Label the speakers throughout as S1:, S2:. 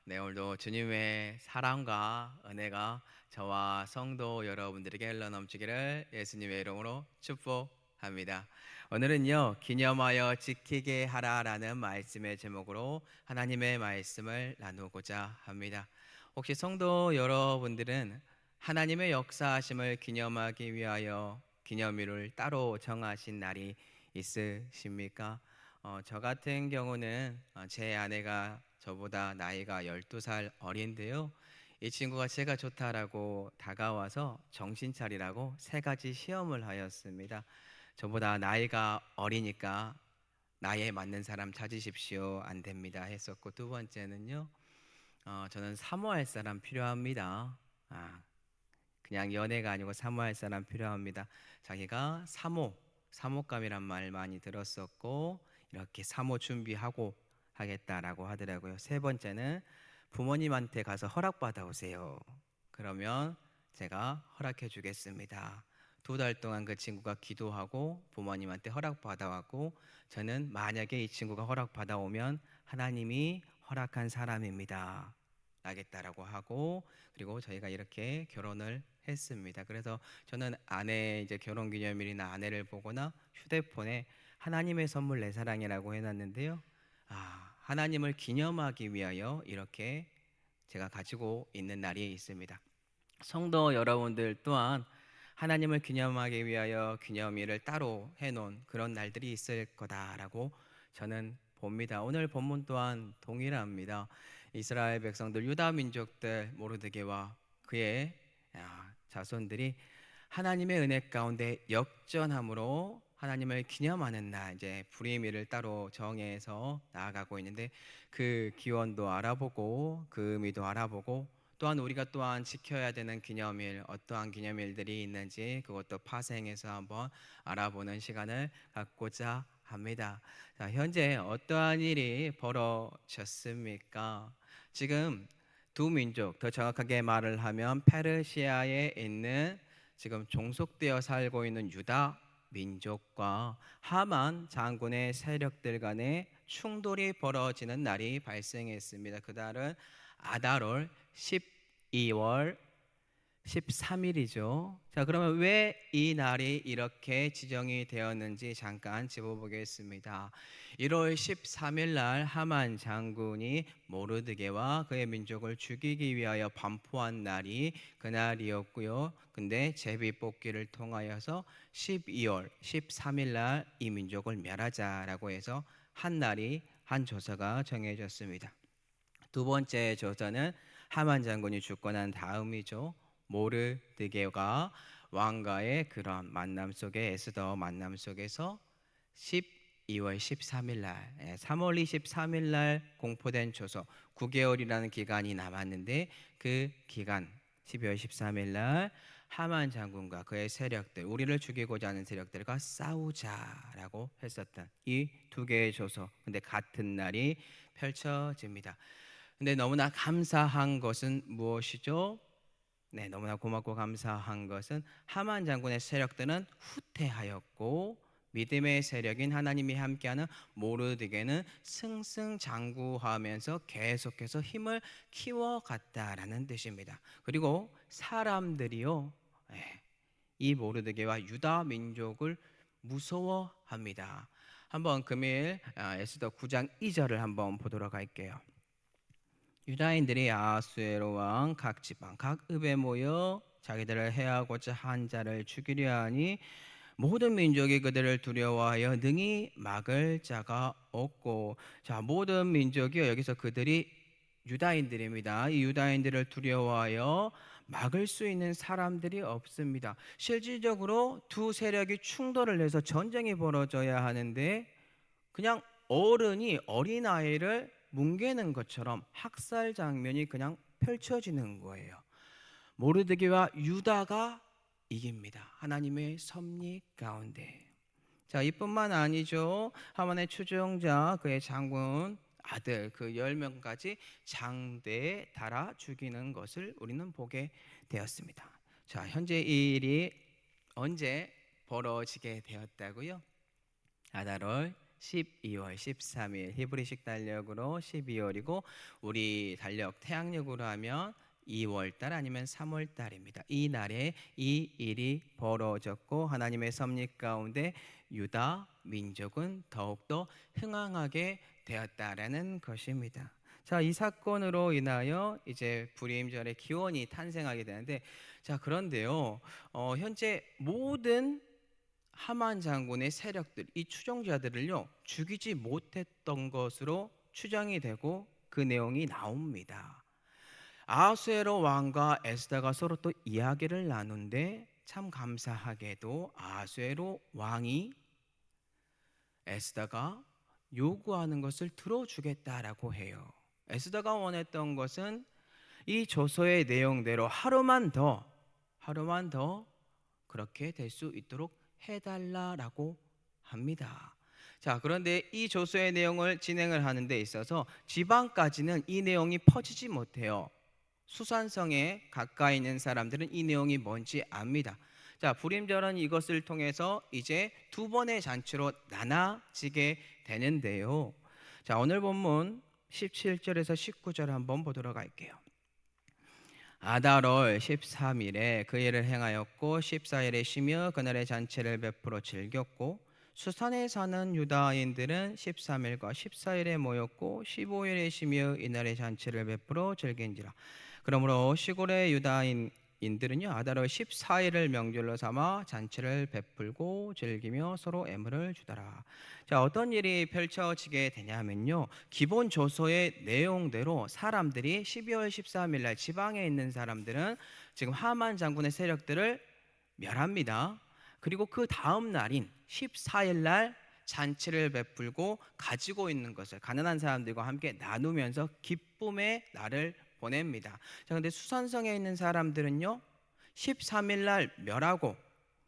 S1: 네, 오늘도 주님의 사랑과 은혜가 저와 성도 여러분들에게 흘러넘치기를 예수님의 이름으로 축복합니다. 오늘은요, 기념하여 지키게 하라라는 말씀의 제목으로 하나님의 말씀을 나누고자 합니다. 혹시 성도 여러분들은 하나님의 역사하심을 기념하기 위하여 기념일을 따로 정하신 날이 있으십니까? 저 같은 경우는 제 아내가 저보다 나이가 12살 어린데요. 이 친구가 제가 좋다라고 다가와서 정신 차리라고 세 가지 시험을 하였습니다. 저보다 나이가 어리니까 나이에 맞는 사람 찾으십시오. 안 됩니다. 했었고, 두 번째는요. 저는 사모할 사람 필요합니다. 그냥 연애가 아니고 사모할 사람 필요합니다. 자기가 사모감이란 말 많이 들었었고, 이렇게 사모 준비하고 하겠다라고 하더라고요. 세 번째는 부모님한테 가서 허락받아 오세요. 그러면 제가 허락해 주겠습니다. 2달 동안 그 친구가 기도하고 부모님한테 허락받아 왔고, 저는 만약에 이 친구가 허락받아 오면 하나님이 허락한 사람입니다. 알겠다라고 하고, 그리고 저희가 이렇게 결혼을 했습니다. 그래서 저는 아내 이제 결혼 기념일이나 아내를 보거나 휴대폰에 하나님의 선물 내 사랑이라고 해놨는데요. 하나님을 기념하기 위하여 이렇게 제가 가지고 있는 날이 있습니다. 성도 여러분들 또한 하나님을 기념하기 위하여 기념일을 따로 해놓은 그런 날들이 있을 거다라고 저는 봅니다. 오늘 본문 또한 동일합니다. 이스라엘 백성들 유다 민족들 모르드게와 그의 자손들이 하나님의 은혜 가운데 역전함으로 하나님을 기념하는 날, 이제 불임일을 따로 정해서 나아가고 있는데, 그 기원도 알아보고 그 의미도 알아보고, 또한 우리가 또한 지켜야 되는 기념일, 어떠한 기념일들이 있는지 그것도 파생해서 한번 알아보는 시간을 갖고자 합니다. 자, 현재 어떠한 일이 벌어졌습니까? 지금 두 민족, 더 정확하게 말을 하면 페르시아에 있는 지금 종속되어 살고 있는 유다 민족과 하만 장군의 세력들 간의 충돌이 벌어지는 날이 발생했습니다. 그날은 아달월 12월 13일이죠. 자, 그러면 왜 이 날이 이렇게 지정이 되었는지 잠깐 짚어보겠습니다. 1월 13일 날 하만 장군이 모르드게와 그의 민족을 죽이기 위하여 반포한 날이 그날이었고요. 근데 제비뽑기를 통하여서 12월 13일 날 이 민족을 멸하자라고 해서 한 날이 한 조서가 정해졌습니다. 두 번째 조서는 하만 장군이 죽고 난 다음이죠. 모르드게가 왕과의 그런 만남 속에 에스더 만남 속에서 12월 13일 날 3월 23일 날 공포된 조서 9개월이라는 기간이 남았는데, 그 기간 12월 13일 날 하만 장군과 그의 세력들, 우리를 죽이고자 하는 세력들과 싸우자라고 했었던 이 두 개의 조서, 근데 같은 날이 펼쳐집니다. 근데 너무나 감사한 것은 무엇이죠? 네, 너무나 고맙고 감사한 것은 하만 장군의 세력들은 후퇴하였고, 믿음의 세력인 하나님이 함께하는 모르드게는 승승장구하면서 계속해서 힘을 키워갔다라는 뜻입니다. 그리고 사람들이요, 이 모르드게와 유다 민족을 무서워합니다. 한번 금일 에스더 9장 2절을 한번 보도록 할게요. 유다인들이 아하수에로 왕 각 지방 각 읍에 모여 자기들을 해하고자 한 자를 죽이려 하니 모든 민족이 그들을 두려워하여 능히 막을 자가 없고. 자, 모든 민족이 여기서 그들이 유다인들입니다. 이 유다인들을 두려워하여 막을 수 있는 사람들이 없습니다. 실질적으로 두 세력이 충돌을 해서 전쟁이 벌어져야 하는데, 그냥 어른이 어린아이를 뭉개는 것처럼 학살 장면이 그냥 펼쳐지는 거예요. 모르드게와 유다가 이깁니다. 하나님의 섭리 가운데. 자, 이뿐만 아니죠. 하만의 추종자 그의 장군 아들 그 10명까지 장대에 달아 죽이는 것을 우리는 보게 되었습니다. 자, 현재 이 일이 언제 벌어지게 되었다고요? 아달월 12월 13일 히브리식 달력으로 12월이고 우리 달력 태양력으로 하면 2월달 아니면 3월달입니다. 이 날에 이 일이 벌어졌고 하나님의 섭리 가운데 유다 민족은 더욱더 흥왕하게 되었다라는 것입니다. 자, 이 사건으로 인하여 이제 불임절의 기원이 탄생하게 되는데, 자, 그런데요, 현재 모든 하만 장군의 세력들, 이 추종자들을요 죽이지 못했던 것으로 추정이 되고 그 내용이 나옵니다. 아하수에로 왕과 에스더가 서로 또 이야기를 나눈데 참 감사하게도 아하수에로 왕이 에스더가 요구하는 것을 들어주겠다라고 해요. 에스더가 원했던 것은 이 조서의 내용대로 하루만 더 그렇게 될 수 있도록 해달라라고 합니다. 자, 그런데 이 조서의 내용을 진행을 하는 데 있어서 지방까지는 이 내용이 퍼지지 못해요. 수산성에 가까이 있는 사람들은 이 내용이 뭔지 압니다. 자, 불임절은 이것을 통해서 이제 두 번의 잔치로 나눠지게 되는데요. 자, 오늘 본문 17절에서 19절 한번 보도록 할게요. 아달월 13일에 그 일을 행하였고 14일에 쉬며 그날의 잔치를 베풀어 즐겼고 수산에 사는 유다인들은 13일과 14일에 모였고 15일에 쉬며 이날의 잔치를 베풀어 즐긴지라. 그러므로 시골의 유다인들은요 아달월 14일을 명절로 삼아 잔치를 베풀고 즐기며 서로 애물을 주더라. 자, 어떤 일이 펼쳐지게 되냐면요, 기본 조서의 내용대로 사람들이 12월 13일 날 지방에 있는 사람들은 지금 하만 장군의 세력들을 멸합니다. 그리고 그 다음 날인 14일 날 잔치를 베풀고 가지고 있는 것을 가난한 사람들과 함께 나누면서 기쁨의 날을 보냅니다. 자, 근데 수산성에 있는 사람들은요 13일 날 멸하고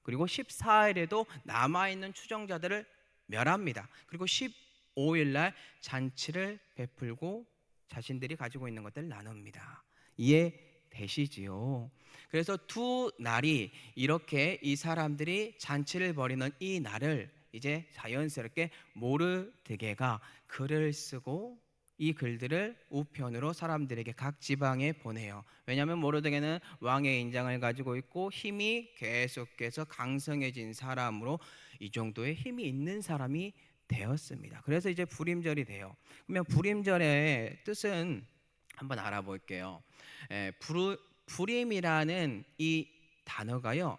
S1: 그리고 14일에도 남아있는 추종자들을 멸합니다. 그리고 15일 날 잔치를 베풀고 자신들이 가지고 있는 것들을 나눕니다. 이해되시지요? 그래서 두 날이 이렇게 이 사람들이 잔치를 벌이는 이 날을 이제 자연스럽게 모르드게가 글을 쓰고 이 글들을 우편으로 사람들에게 각 지방에 보내요. 왜냐하면 모르드게는 왕의 인장을 가지고 있고 힘이 계속해서 강성해진 사람으로 이 정도의 힘이 있는 사람이 되었습니다. 그래서 이제 불임절이 돼요. 그러면 불임절의 뜻은 한번 알아볼게요. 불임이라는 이 단어가요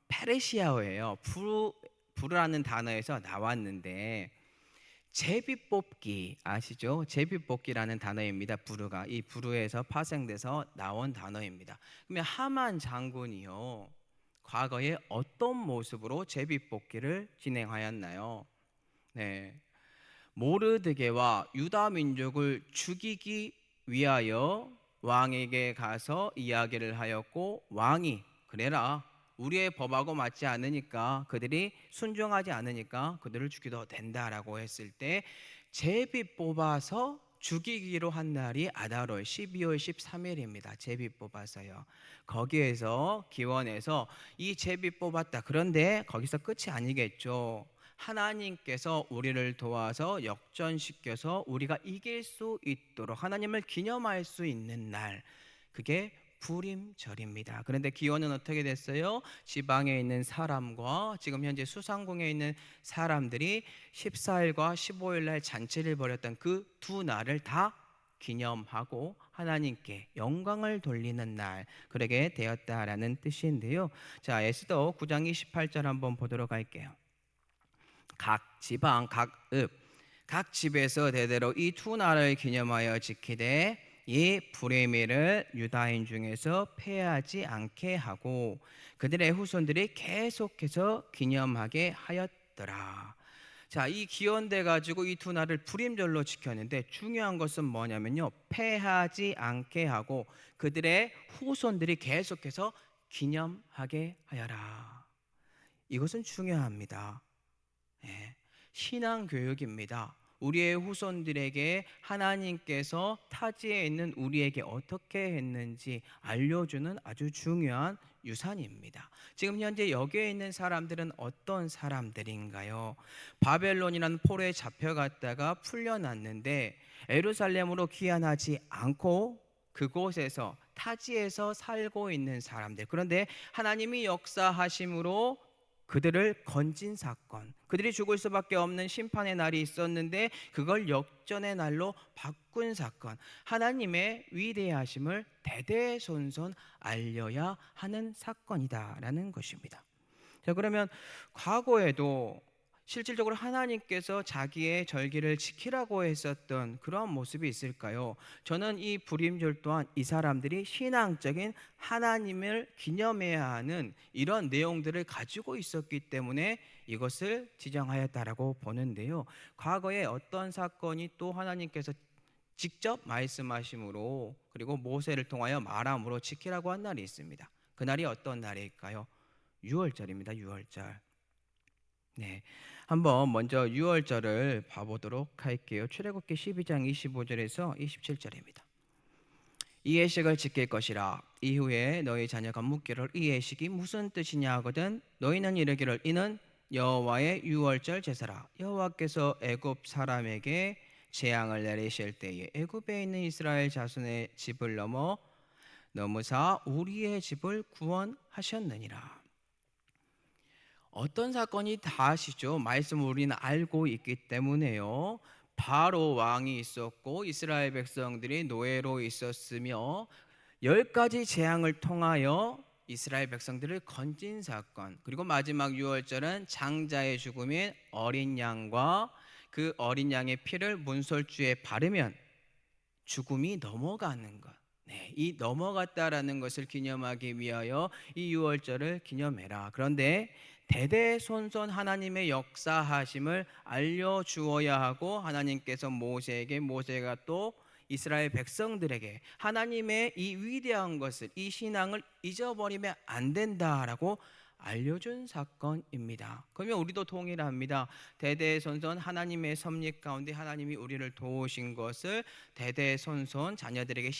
S1: 페르시아어예요. 부르라는 단어에서 나왔는데 제비뽑기 아시죠? 제비뽑기라는 단어입니다. 부르가 이 부르에서 파생돼서 나온 단어입니다. 그러면 하만 장군이요 과거에 어떤 모습으로 제비뽑기를 진행하였나요? 네, 모르드게와 유다 민족을 죽이기 위하여 왕에게 가서 이야기를 하였고 왕이 그래라 우리의 법하고 맞지 않으니까 그들이 순종하지 않으니까 그들을 죽여도 된다라고 했을 때 제비 뽑아서 죽이기로 한 날이 아달월 12월 13일입니다. 제비 뽑아서요. 거기에서 기원해서 이 제비 뽑았다. 그런데 거기서 끝이 아니겠죠. 하나님께서 우리를 도와서 역전시켜서 우리가 이길 수 있도록 하나님을 기념할 수 있는 날, 그게 불임절입니다. 그런데 기원은 어떻게 됐어요? 지방에 있는 사람과 지금 현재 수상궁에 있는 사람들이 14일과 15일 날 잔치를 벌였던 그 두 날을 다 기념하고 하나님께 영광을 돌리는 날, 그러게 되었다라는 뜻인데요. 자, 에스더 9장 28절 한번 보도록 할게요. 각 지방 각 집에서 대대로 이 두 날을 기념하여 지키되 이 불임일을 유다인 중에서 폐하지 않게 하고 그들의 후손들이 계속해서 기념하게 하였더라. 자, 이 기원돼 가지고 이 두 날을 불임절로 지켰는데 중요한 것은 뭐냐면요, 폐하지 않게 하고 그들의 후손들이 계속해서 기념하게 하여라. 이것은 중요합니다. 예, 신앙 교육입니다. 우리의 후손들에게 하나님께서 타지에 있는 우리에게 어떻게 했는지 알려주는 아주 중요한 유산입니다. 지금 현재 여기에 있는 사람들은 어떤 사람들인가요? 바벨론이라는 포로에 잡혀갔다가 풀려났는데 예루살렘으로 귀환하지 않고 그곳에서 타지에서 살고 있는 사람들. 그런데 하나님이 역사하심으로 그들을 건진 사건, 그들이 죽을 수밖에 없는 심판의 날이 있었는데 그걸 역전의 날로 바꾼 사건, 하나님의 위대하심을 대대손손 알려야 하는 사건이다라는 것입니다. 자, 그러면 과거에도 실질적으로 하나님께서 자기의 절기를 지키라고 했었던 그러한 모습이 있을까요? 저는 이 불임절 또한 이 사람들이 신앙적인 하나님을 기념해야 하는 이런 내용들을 가지고 있었기 때문에 이것을 지정하였다라고 보는데요. 과거에 어떤 사건이 또 하나님께서 직접 말씀하심으로 그리고 모세를 통하여 말함으로 지키라고 한 날이 있습니다. 그날이 어떤 날일까요? 유월절입니다. 유월절. 네, 한번 먼저 유월절을 봐보도록 할게요. 출애굽기 12장 25절에서 27절입니다. 이 예식을 지킬 것이라. 이후에 너희 자녀가 묻기를 이 예식이 무슨 뜻이냐 하거든 너희는 이르기를 이는 여호와의 유월절 제사라. 여호와께서 애굽 사람에게 재앙을 내리실 때에 애굽에 있는 이스라엘 자손의 집을 넘으사 우리의 집을 구원하셨느니라. 어떤 사건이 다 아시죠? 말씀을 우리는 알고 있기 때문에요. 바로 왕이 있었고 이스라엘 백성들이 노예로 있었으며 10가지 재앙을 통하여 이스라엘 백성들을 건진 사건, 그리고 마지막 유월절은 장자의 죽음인 어린 양과 그 어린 양의 피를 문설주에 바르면 죽음이 넘어가는 것. 네, 이 넘어갔다라는 것을 기념하기 위하여 이 유월절을 기념해라. 그런데 대대손손 하나님의 역사하심을 알려주어야 하고 하나님께서 모세에게, 모세가 또 이스라엘 백성들에게 하나님의 이 위대한 것을, 이 신앙을 잊어버리면 안 된다라고 알려준 사건입니다. 그러면 우리도 동일합니다. 대대손손 하나님의 섭리 가운데 하나님이 우리를 도우신 것을 대대손손 자녀들에게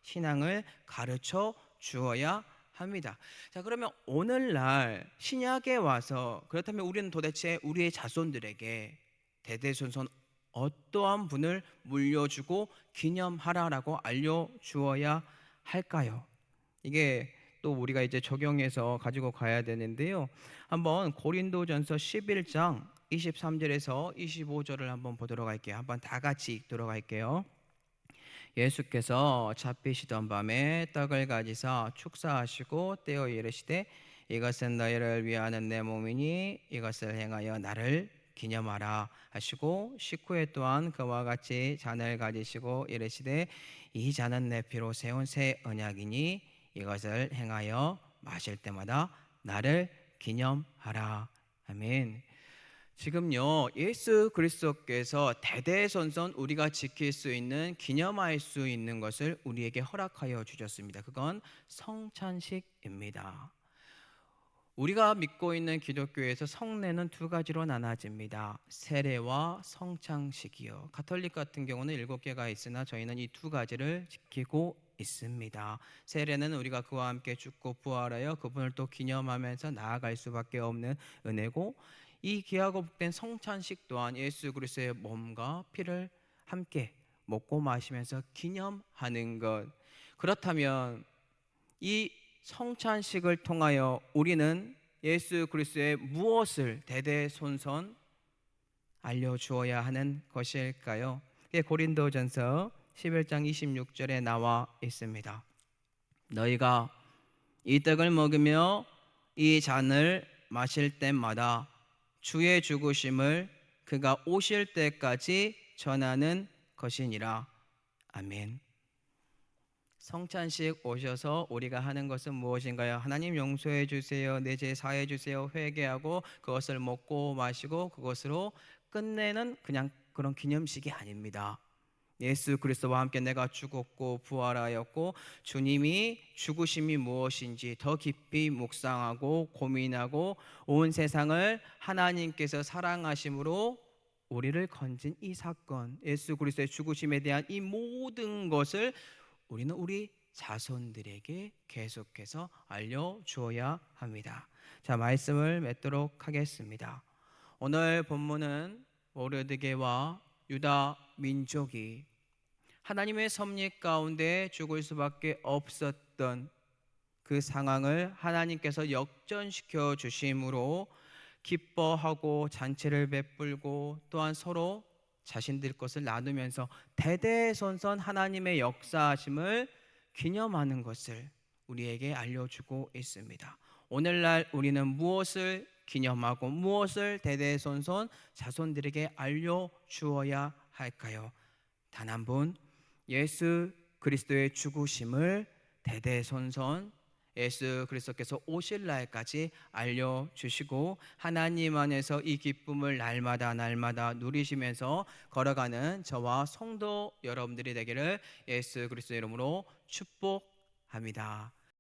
S1: 신앙을 가르쳐 주어야 합니다. 자, 그러면 오늘날 신약에 와서 그렇다면 우리는 도대체 우리의 자손들에게 대대손손 어떠한 분을 물려주고 기념하라라고 알려주어야 할까요? 이게 또 우리가 이제 적용해서 가지고 가야 되는데요. 한번 고린도전서 11장 23절에서 25절을 한번 보도록 할게요. 한번 다 같이 읽도록 할게요. 예수께서 잡히시던 밤에 떡을 가지사 축사하시고 떼어 이르시되 이것은 너희를 위하는 내 몸이니 이것을 행하여 나를 기념하라 하시고 식후에 또한 그와 같이 잔을 가지시고 이르시되 이 잔은 내 피로 세운 새 언약이니 이것을 행하여 마실 때마다 나를 기념하라. 아멘. 지금요, 예수 그리스도께서 대대손손 우리가 지킬 수 있는, 기념할 수 있는 것을 우리에게 허락하여 주셨습니다. 그건 성찬식입니다. 우리가 믿고 있는 기독교에서 성례는 두 가지로 나눠집니다. 세례와 성찬식이요. 가톨릭 같은 경우는 7개가 있으나 저희는 이 두 가지를 지키고 있습니다. 세례는 우리가 그와 함께 죽고 부활하여 그분을 또 기념하면서 나아갈 수밖에 없는 은혜고, 이 귀하고 복된 성찬식 또한 예수 그리스도의 몸과 피를 함께 먹고 마시면서 기념하는 것. 그렇다면 이 성찬식을 통하여 우리는 예수 그리스도의 무엇을 대대손손 알려주어야 하는 것일까요? 고린도전서 11장 26절에 나와 있습니다. 너희가 이 떡을 먹으며 이 잔을 마실 때마다 주의 죽으심을 그가 오실 때까지 전하는 것이니라. 아멘. 성찬식 오셔서 우리가 하는 것은 무엇인가요? 하나님 용서해 주세요, 내 죄 사해 주세요, 회개하고 그것을 먹고 마시고 그것으로 끝내는 그냥 그런 기념식이 아닙니다. 예수 그리스도와 함께 내가 죽었고 부활하였고 주님이 죽으심이 무엇인지 더 깊이 묵상하고 고민하고 온 세상을 하나님께서 사랑하심으로 우리를 건진 이 사건, 예수 그리스도의 죽으심에 대한 이 모든 것을 우리는 우리 자손들에게 계속해서 알려주어야 합니다. 자, 말씀을 맺도록 하겠습니다. 오늘 본문은 모르드게와 유다 민족이 하나님의 섭리 가운데 죽을 수밖에 없었던 그 상황을 하나님께서 역전시켜 주심으로 기뻐하고 잔치를 베풀고 또한 서로 자신들 것을 나누면서 대대손손 하나님의 역사하심을 기념하는 것을 우리에게 알려주고 있습니다. 오늘날 우리는 무엇을 기념하고 무엇을 대대손손 자손들에게 알려주어야 할까요? 단 한 분, 예수 그리스도의 죽으심을 대대손손 예수 그리스도께서 오실 날까지 알려주시고 하나님 안에서 이 기쁨을 날마다 누리시면서 걸어가는 저와 성도 여러분들이 되기를 예수 그리스도 이름으로 축복합니다.